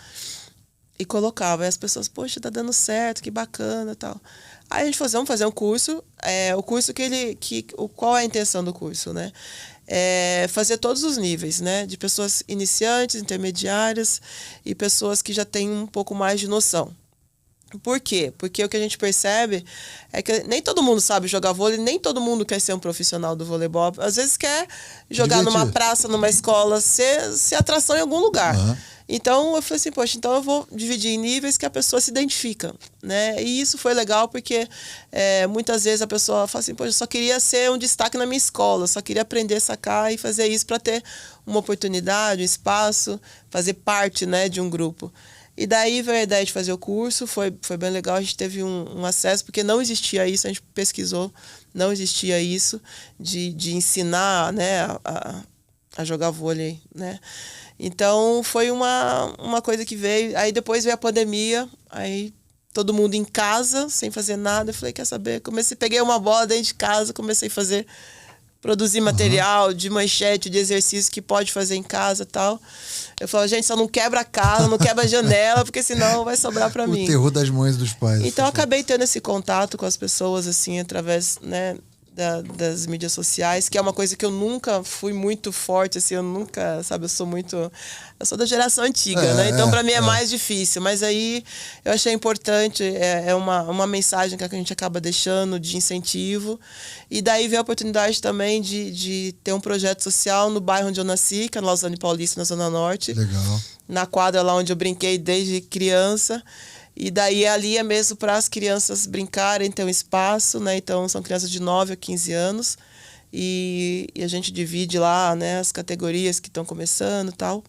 E colocava. E as pessoas, poxa, tá dando certo, que bacana e tal. Aí a gente vamos fazer um curso. O curso qual é a intenção do curso, né? Fazer todos os níveis, né? De pessoas iniciantes, intermediárias e pessoas que já têm um pouco mais de noção. Por quê? Porque o que a gente percebe é que nem todo mundo sabe jogar vôlei, nem todo mundo quer ser um profissional do voleibol. Às vezes quer jogar numa praça, numa escola, ser atração em algum lugar. Uhum. Então, eu falei assim, poxa, então eu vou dividir em níveis que a pessoa se identifica, né? E isso foi legal porque muitas vezes a pessoa fala assim, poxa, eu só queria ser um destaque na minha escola, eu só queria aprender a sacar e fazer isso para ter uma oportunidade, um espaço, fazer parte, né, de um grupo. E daí veio a ideia de fazer o curso, foi bem legal, a gente teve um acesso, porque não existia isso, a gente pesquisou, não existia isso de ensinar, né, a jogar vôlei, né? Então, foi uma coisa que veio. Aí depois veio a pandemia, aí todo mundo em casa, sem fazer nada. Eu falei, quer saber? Peguei uma bola dentro de casa, comecei a produzir material de manchete, de exercício que pode fazer em casa e tal. Eu falei, gente, só não quebra a casa, não quebra a janela, porque senão vai sobrar pra mim. O terror das mães e dos pais. Então, eu acabei tendo esse contato com as pessoas, assim, através, né, das mídias sociais, que é uma coisa que eu nunca fui muito forte, assim, eu nunca, sabe, eu sou da geração antiga, né? Então, para mim é mais difícil, mas aí eu achei importante, é uma mensagem que a gente acaba deixando de incentivo, e daí veio a oportunidade também de ter um projeto social no bairro onde eu nasci, que é no Lausanne Paulista, na Zona Norte. Legal. Na quadra lá onde eu brinquei desde criança. E daí ali é mesmo para as crianças brincarem, ter um espaço, né? Então são crianças de 9 a 15 anos. E a gente divide lá, né, as categorias que estão começando e tal.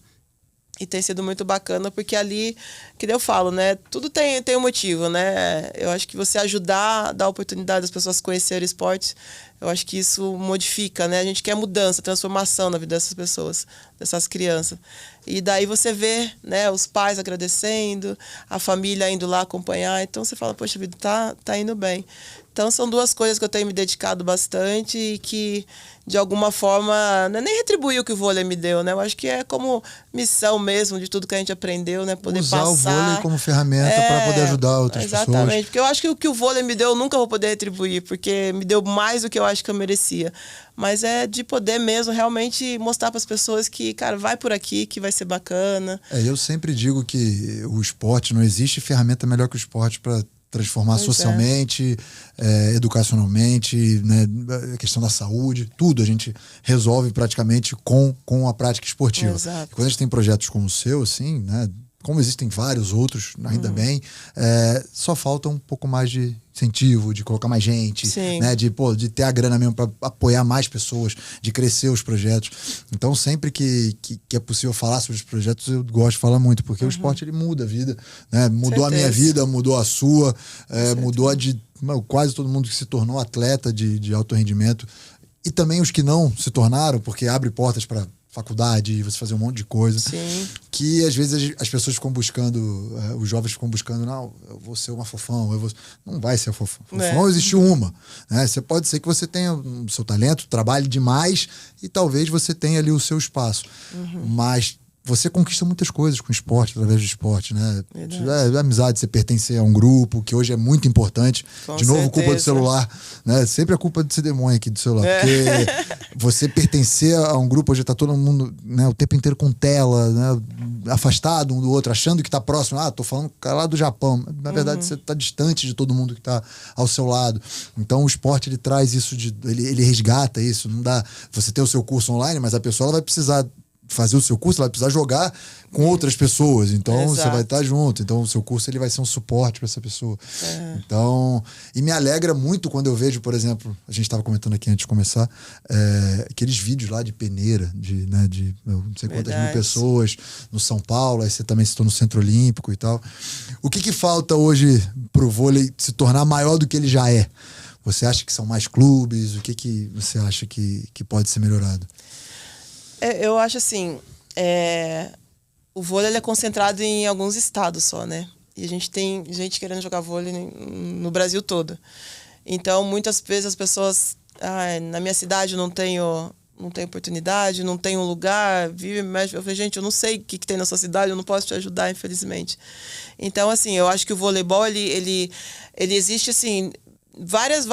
E tem sido muito bacana, porque ali, que eu falo, né? Tudo tem um motivo, né? Eu acho que você ajudar, dar oportunidade das pessoas conhecerem o esporte, eu acho que isso modifica, né? A gente quer mudança, transformação na vida dessas pessoas, dessas crianças. E daí você vê, né, os pais agradecendo, a família indo lá acompanhar. Então você fala, poxa vida, tá indo bem. Então são duas coisas que eu tenho me dedicado bastante e que, de alguma forma, não é nem retribuir o que o vôlei me deu, né? Eu acho que é como missão mesmo de tudo que a gente aprendeu, né? Poder usar passar. o vôlei como ferramenta para poder ajudar outras pessoas. Exatamente, porque eu acho que o que o vôlei me deu eu nunca vou poder retribuir, porque me deu mais do que eu acho que eu merecia. Mas é de poder mesmo realmente mostrar para as pessoas que, cara, vai por aqui, que vai ser bacana. Eu sempre digo que o esporte, não existe ferramenta melhor que o esporte para transformar socialmente, educacionalmente, né, a questão da saúde, tudo a gente resolve praticamente com a prática esportiva. Exato. E quando a gente tem projetos como o seu, assim, né, como existem vários outros, ainda bem, só falta um pouco mais de incentivo, de colocar mais gente, né, de ter a grana mesmo para apoiar mais pessoas, de crescer os projetos. Então, sempre que é possível falar sobre os projetos, eu gosto de falar muito, porque o esporte ele muda a vida, né? Mudou a minha vida, mudou a sua, mudou a de quase todo mundo que se tornou atleta de alto rendimento, e também os que não se tornaram, porque abre portas para faculdade, você fazer um monte de coisa. Sim. Que às vezes as pessoas ficam buscando, os jovens ficam buscando, não, eu vou ser uma fofão, não vai ser fofão. Fofão existe uma. Né? Você pode ser que você tenha o seu talento, trabalhe demais e talvez você tenha ali o seu espaço. Mas você conquista muitas coisas com o esporte, através do esporte, né? Amizade, você pertencer a um grupo, que hoje é muito importante. Com de novo, certeza. culpa do celular, né? Sempre a culpa desse demônio aqui do celular. Porque você pertencer a um grupo, hoje tá todo mundo, né, o tempo inteiro com tela, né, afastado um do outro, achando que tá próximo. Tô falando com o cara lá do Japão. Na verdade, você tá distante de todo mundo que tá ao seu lado. Então, o esporte, ele traz isso, ele resgata isso. Não dá você ter o seu curso online, mas a pessoa ela vai precisar fazer o seu curso, ela vai precisar jogar com outras pessoas, então você vai estar junto, então o seu curso ele vai ser um suporte para essa pessoa. Então, e me alegra muito quando eu vejo, por exemplo, a gente estava comentando aqui antes de começar, aqueles vídeos lá de peneira, de não sei quantas mil pessoas no São Paulo, aí você também citou no Centro Olímpico e tal. O que falta hoje pro vôlei se tornar maior do que ele já é? Você acha que são mais clubes? O que você acha que pode ser melhorado? Eu acho assim, o vôlei ele é concentrado em alguns estados só, né? E a gente tem gente querendo jogar vôlei no Brasil todo. Então, muitas vezes as pessoas, na minha cidade não tenho oportunidade, não tenho um lugar, eu falei, gente, eu não sei o que tem na sua cidade, eu não posso te ajudar, infelizmente. Então, assim, eu acho que o voleibol, ele existe, assim, várias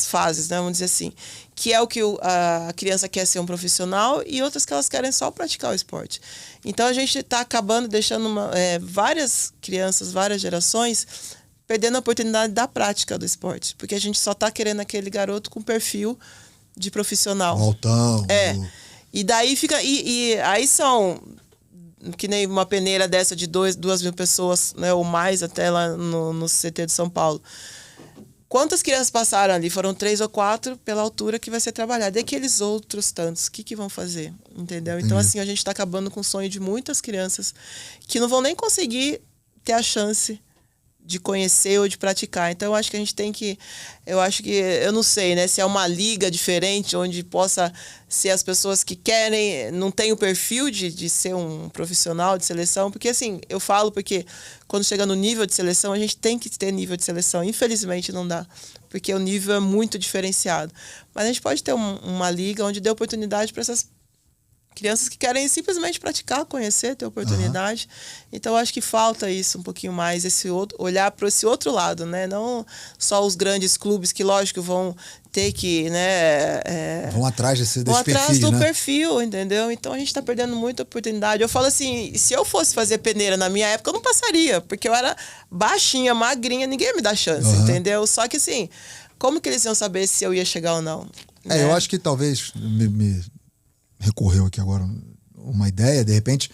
fases, né, vamos dizer assim, que é o que a criança quer ser um profissional e outras que elas querem só praticar o esporte. Então a gente está acabando deixando várias crianças, várias gerações perdendo a oportunidade da prática do esporte, porque a gente só está querendo aquele garoto com perfil de profissional. Altão. E daí fica e aí são que nem uma peneira dessa de 2.000 pessoas, né, ou mais até lá no CT de São Paulo. Quantas crianças passaram ali? Foram 3 ou 4 pela altura que vai ser trabalhada. E aqueles outros tantos, o que vão fazer? Entendeu? Então, assim, a gente está acabando com o sonho de muitas crianças que não vão nem conseguir ter a chance de conhecer ou de praticar. Então, eu acho que a gente tem que... Eu não sei, né? Se é uma liga diferente, onde possa ser as pessoas que querem... Não tem o perfil de ser um profissional de seleção. Porque, assim, eu falo porque quando chega no nível de seleção, a gente tem que ter nível de seleção. Infelizmente, não dá. Porque o nível é muito diferenciado. Mas a gente pode ter uma liga onde dê oportunidade para essas Crianças que querem simplesmente praticar, conhecer, ter oportunidade. Então, eu acho que falta isso um pouquinho mais, esse outro, olhar para esse outro lado, né? Não só os grandes clubes que, lógico, vão ter que, né? Vão atrás desse vão perfil, atrás do né? perfil, entendeu? Então, a gente está perdendo muita oportunidade. Eu falo assim, se eu fosse fazer peneira na minha época, eu não passaria, porque eu era baixinha, magrinha, ninguém ia me dar chance, entendeu? Só que assim, como que eles iam saber se eu ia chegar ou não? Né? Eu acho que talvez me recorreu aqui agora uma ideia, de repente,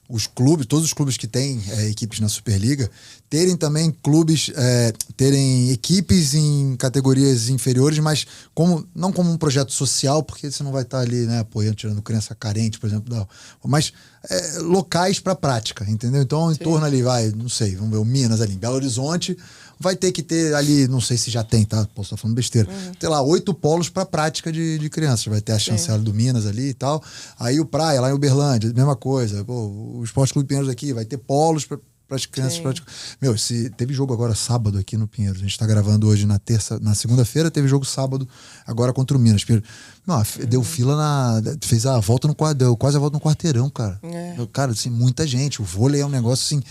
os clubes, todos os clubes que têm equipes na Superliga, terem também clubes, terem equipes em categorias inferiores, mas não como um projeto social, porque você não vai estar ali, né, apoiando, tirando criança carente, por exemplo, não. Mas locais para prática, entendeu? Então, em torno ali, não sei, vamos ver, o Minas ali, em Belo Horizonte, vai ter que ter ali, não sei se já tem, tá? Posso estar falando besteira. Tem lá 8 polos para prática de crianças. Vai ter a chancela do Minas ali e tal. Aí o Praia, lá em Uberlândia, mesma coisa. Pô, o Esporte Clube Pinheiros aqui vai ter polos para as crianças praticar. Meu, teve jogo agora sábado aqui no Pinheiros. A gente tá gravando hoje na segunda-feira, teve jogo sábado agora contra o Minas. Não, deu fila fez a volta no quarteirão, quase a volta no quarteirão, cara. Cara, assim, muita gente. O vôlei é um negócio assim.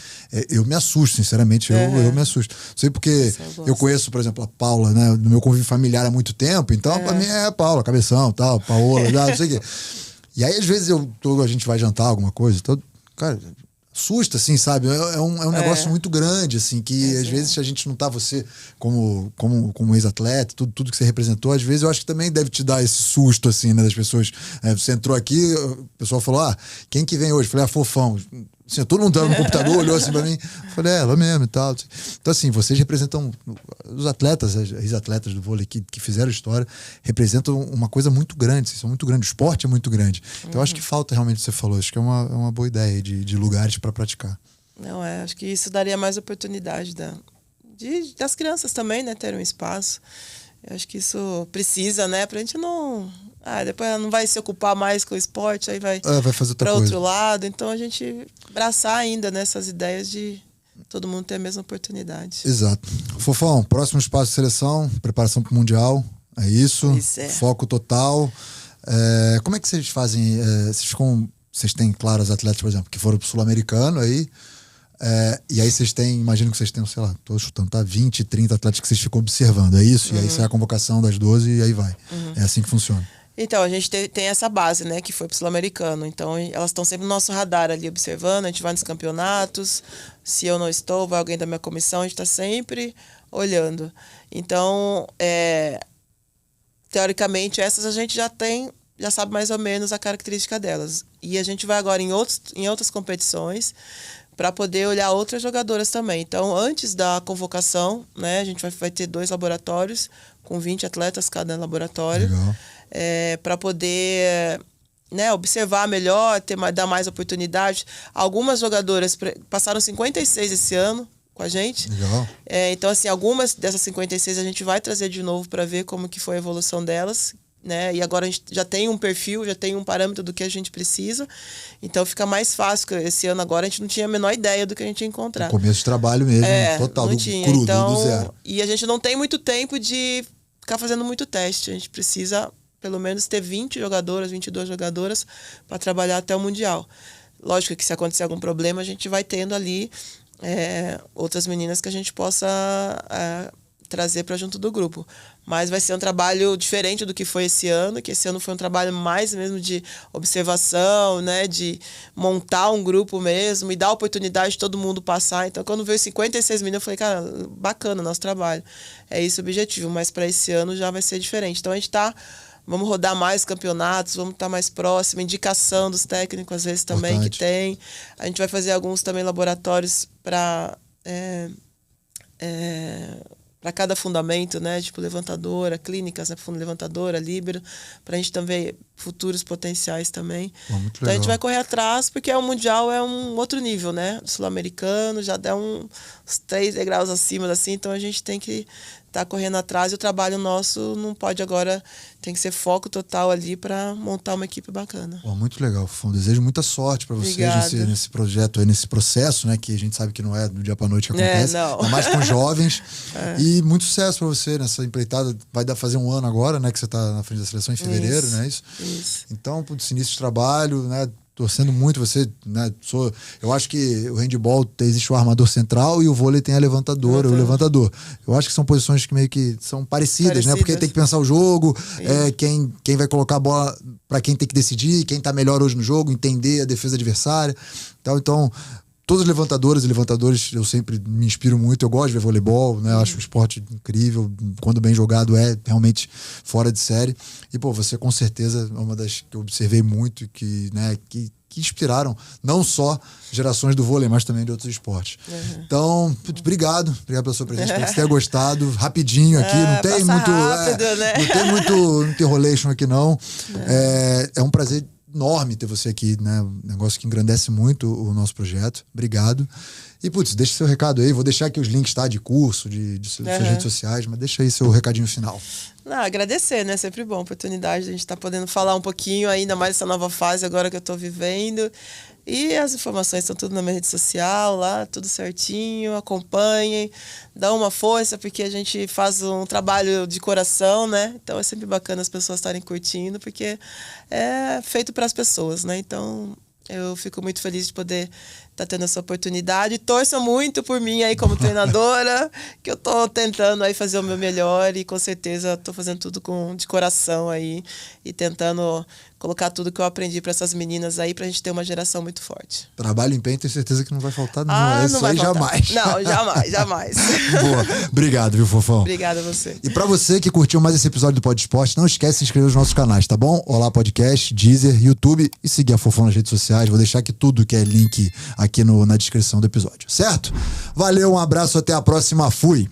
Eu me assusto, sinceramente. Eu me assusto. Sei porque eu conheço, por exemplo, a Paula, né? Do meu convívio familiar há muito tempo. Então, pra mim é a Paula, cabeção, tal, Paola, não sei o quê. E aí, às vezes, a gente vai jantar alguma coisa. Então, cara, assusta, assim, sabe? É um negócio muito grande, assim, que às vezes a gente não tá, você como ex-atleta, tudo que você representou, às vezes eu acho que também deve te dar esse susto, assim, né, das pessoas. Você entrou aqui, o pessoal falou, quem que vem hoje? Eu falei, Fofão. Assim, todo mundo tava no computador, olhou assim pra mim, falei, ela mesmo e tal. Então, assim, vocês representam os atletas, os atletas do vôlei que fizeram história, representam uma coisa muito grande, são muito grandes, o esporte é muito grande. Então, acho que falta realmente o que você falou, acho que é uma boa ideia de lugares para praticar. Não, acho que isso daria mais oportunidade das crianças também, né, terem um espaço. Eu acho que isso precisa, né, pra gente não... depois ela não vai se ocupar mais com o esporte, aí vai fazer outra para coisa. outro lado. Então, a gente abraçar ainda nessas ideias de todo mundo ter a mesma oportunidade. Exato. Fofão, próximo espaço de seleção, preparação para o Mundial, é isso? Foco total. Como é que vocês fazem? Vocês têm, claro, os atletas, por exemplo, que foram pro Sul-Americano aí, e aí vocês têm, imagino que vocês tenham, sei lá, tô chutando, tá? 20, 30 atletas que vocês ficam observando, é isso? E aí sai a convocação das 12 e aí vai. É assim que funciona. Então, a gente tem essa base, né, que foi pro Sul-Americano. Então, elas estão sempre no nosso radar ali, observando. A gente vai nos campeonatos. Se eu não estou, vai alguém da minha comissão. A gente está sempre olhando. Então, teoricamente, essas a gente já sabe mais ou menos a característica delas. E a gente vai agora em outras competições para poder olhar outras jogadoras também. Então, antes da convocação, né, a gente vai ter 2 laboratórios com 20 atletas cada laboratório. Legal. Para poder, né, observar melhor, dar mais oportunidade. Algumas jogadoras passaram 56 esse ano com a gente. Legal. Então, assim, algumas dessas 56 a gente vai trazer de novo para ver como que foi a evolução delas. Né? E agora a gente já tem um perfil, já tem um parâmetro do que a gente precisa. Então fica mais fácil. Esse ano agora a gente não tinha a menor ideia do que a gente ia encontrar. No começo de trabalho mesmo, total, não do tinha. crudo, então, do zero. E a gente não tem muito tempo de ficar fazendo muito teste. A gente precisa pelo menos ter 20 jogadoras, 22 jogadoras para trabalhar até o Mundial. Lógico que se acontecer algum problema, a gente vai tendo ali outras meninas que a gente possa trazer para junto do grupo. Mas vai ser um trabalho diferente do que foi esse ano, que esse ano foi um trabalho mais mesmo de observação, né, de montar um grupo mesmo e dar oportunidade de todo mundo passar. Então, quando veio 56 meninas, eu falei, cara, bacana o nosso trabalho. É esse o objetivo, mas para esse ano já vai ser diferente. Então, a gente vamos rodar mais campeonatos, vamos estar mais próximo, indicação dos técnicos, às vezes, também, que tem. A gente vai fazer alguns também laboratórios para cada fundamento, né? Tipo levantadora, clínicas, né? Fundo levantadora, líbero, para a gente também futuros potenciais também. Então a gente vai correr atrás, porque o Mundial é um outro nível, né? O Sul-Americano já dá uns 3 degraus acima, assim, então a gente tem que tá correndo atrás, e o trabalho nosso não pode agora, tem que ser foco total ali para montar uma equipe bacana. Pô, muito legal, Fofão. Desejo muita sorte para vocês nesse projeto aí, nesse processo, né? Que a gente sabe que não é do dia para noite que acontece. Ainda mais com jovens. E muito sucesso para você nessa empreitada. Vai fazer um ano agora, né? Que você tá na frente da seleção em fevereiro, né? Isso. Então, esse início de trabalho, né? Torcendo muito, você, né, eu acho que o handball existe o armador central e o vôlei tem a levantadora, o levantador. Eu acho que são posições que meio que são parecidas, né? Porque tem que pensar o jogo, quem vai colocar a bola para quem tem que decidir, quem tá melhor hoje no jogo, entender a defesa adversária. Então todos os levantadoras e levantadores, eu sempre me inspiro muito. Eu gosto de ver voleibol, né? Acho o esporte incrível. Quando bem jogado, é realmente fora de série. E, pô, você com certeza é uma das que eu observei muito, que inspiraram não só gerações do vôlei, mas também de outros esportes. Então, obrigado pela sua presença, espero que você tenha gostado. Rapidinho aqui, não tem muito rápido, né? Não tem muito interrolation aqui, não. É um prazer enorme ter você aqui, né? Um negócio que engrandece muito o nosso projeto. Obrigado. E, deixa seu recado aí. Vou deixar aqui os links, tá? De curso, de suas redes sociais, mas deixa aí seu recadinho final. Agradecer, né? Sempre bom a oportunidade de a gente estar podendo falar um pouquinho, ainda mais essa nova fase agora que eu estou vivendo. E as informações estão tudo na minha rede social, lá, tudo certinho. Acompanhem, dá uma força, porque a gente faz um trabalho de coração, né? Então é sempre bacana as pessoas estarem curtindo, porque é feito para as pessoas, né? Então eu fico muito feliz de poder estar tendo essa oportunidade. Torçam muito por mim aí como treinadora, que eu tô tentando aí fazer o meu melhor e com certeza tô fazendo tudo de coração aí e tentando colocar tudo que eu aprendi para essas meninas aí, pra gente ter uma geração muito forte. Trabalho e empenho, tenho certeza que não vai faltar, não. Isso aí jamais. Não, jamais. Boa. Obrigado, viu, Fofão? Obrigada a você. E pra você que curtiu mais esse episódio do Pod Esporte, não esquece de se inscrever nos nossos canais, tá bom? Olá Podcast, Deezer, YouTube e seguir a Fofão nas redes sociais. Vou deixar aqui tudo que é link aqui na descrição do episódio, certo? Valeu, um abraço, até a próxima. Fui!